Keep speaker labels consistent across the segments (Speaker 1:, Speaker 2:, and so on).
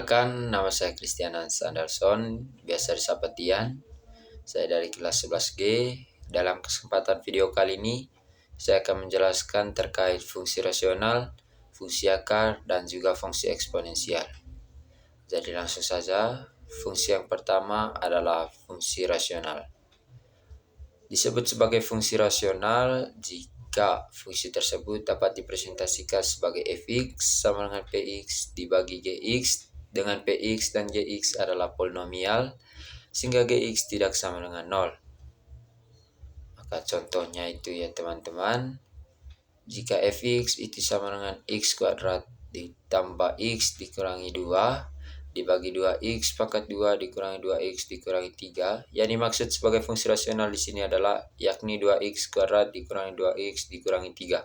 Speaker 1: Perkenalkan, nama saya Christianus Anderson, biasa disapa Tian. Saya dari kelas 11G. Dalam kesempatan video kali ini, saya akan menjelaskan terkait fungsi rasional, fungsi akar, dan juga fungsi eksponensial. Jadi langsung saja, fungsi yang pertama adalah fungsi rasional. Disebut sebagai fungsi rasional jika fungsi tersebut dapat dipresentasikan sebagai fx sama dengan px dibagi gx, dengan px dan gx adalah polinomial, sehingga gx tidak sama dengan 0. Maka contohnya itu ya teman-teman, jika fx itu sama dengan x kuadrat ditambah x dikurangi 2, dibagi 2x pangkat 2 dikurangi 2x dikurangi 3. Yang dimaksud sebagai fungsi rasional di sini adalah yakni 2x kuadrat dikurangi 2x dikurangi 3.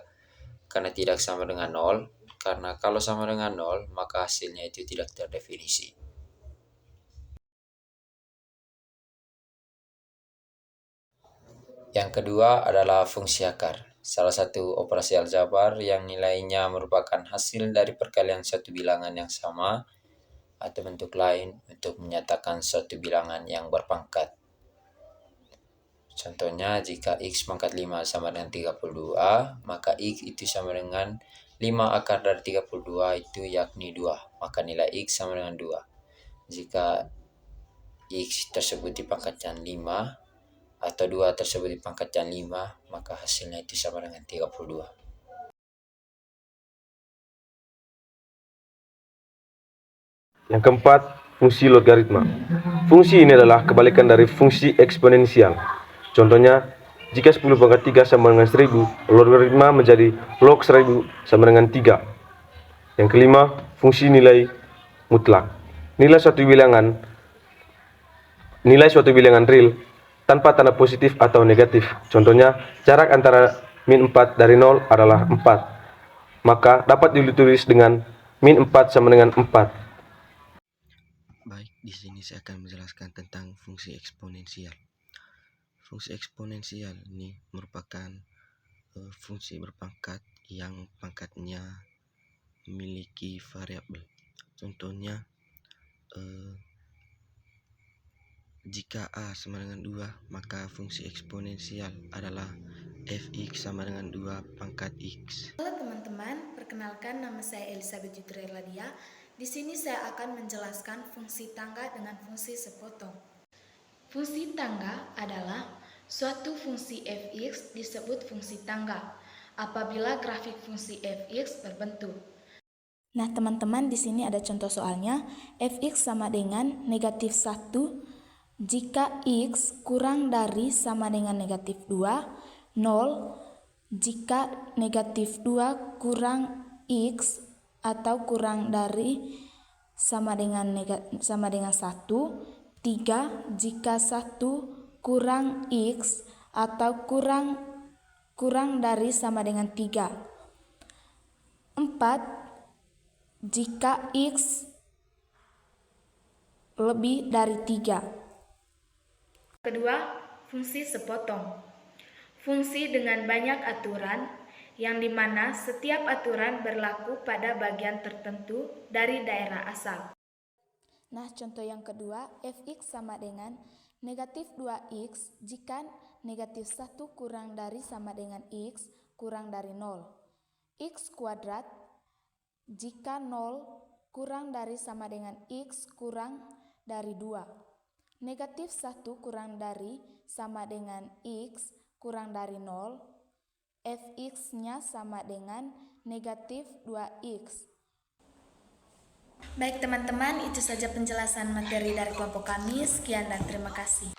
Speaker 1: Karena tidak sama dengan 0, karena kalau sama dengan 0 maka hasilnya itu tidak terdefinisi. Yang kedua adalah fungsi akar. Salah satu operasi aljabar yang nilainya merupakan hasil dari perkalian suatu bilangan yang sama atau bentuk lain untuk menyatakan suatu bilangan yang berpangkat. Contohnya, jika x pangkat 5 sama dengan 32, maka x itu sama dengan 5 akar dari 32 itu yakni 2, maka nilai x sama dengan 2. Jika x tersebut dipangkatkan 5 atau 2 tersebut dipangkatkan 5, maka hasilnya itu sama dengan 32.
Speaker 2: Yang keempat, fungsi logaritma. Fungsi ini adalah kebalikan dari fungsi eksponensial. Contohnya, jika 10 pangkat 3 sama dengan 1000, logaritma menjadi log 1000 sama dengan 3. Yang kelima, fungsi nilai mutlak. Nilai suatu bilangan real tanpa tanda positif atau negatif. Contohnya, jarak antara min 4 dari 0 adalah 4. Maka dapat ditulis dengan min 4 sama dengan 4.
Speaker 3: Baik, di sini saya akan menjelaskan tentang fungsi eksponensial. Fungsi eksponensial ini merupakan fungsi berpangkat yang pangkatnya memiliki variabel. Contohnya, jika A sama dengan 2, maka fungsi eksponensial adalah fx sama dengan 2 pangkat x.
Speaker 4: Halo teman-teman, perkenalkan nama saya Elizabeth Jutri Ladia. Di sini saya akan menjelaskan fungsi tangga dengan fungsi sepotong. Fungsi tangga adalah suatu fungsi fx disebut fungsi tangga apabila grafik fungsi fx berbentuk. Nah teman-teman, di sini ada contoh soalnya. Fx sama dengan negatif 1 jika x kurang dari sama dengan negatif 2, 0 jika negatif 2 kurang x atau kurang dari sama dengan 1, 3 jika 1 kurang x atau kurang dari sama dengan 3, 4 jika x lebih dari 3. Kedua, fungsi sepotong. Fungsi dengan banyak aturan, yang dimana setiap aturan berlaku pada bagian tertentu dari daerah asal. Nah, contoh yang kedua, fx sama dengan negatif 2x jika negatif 1 kurang dari sama dengan x kurang dari 0. X kuadrat jika 0 kurang dari sama dengan x kurang dari 2. Negatif 1 kurang dari sama dengan x kurang dari 0. Fx-nya sama dengan negatif 2x. Baik teman-teman, itu saja penjelasan materi dari kelompok kami. Sekian dan terima kasih.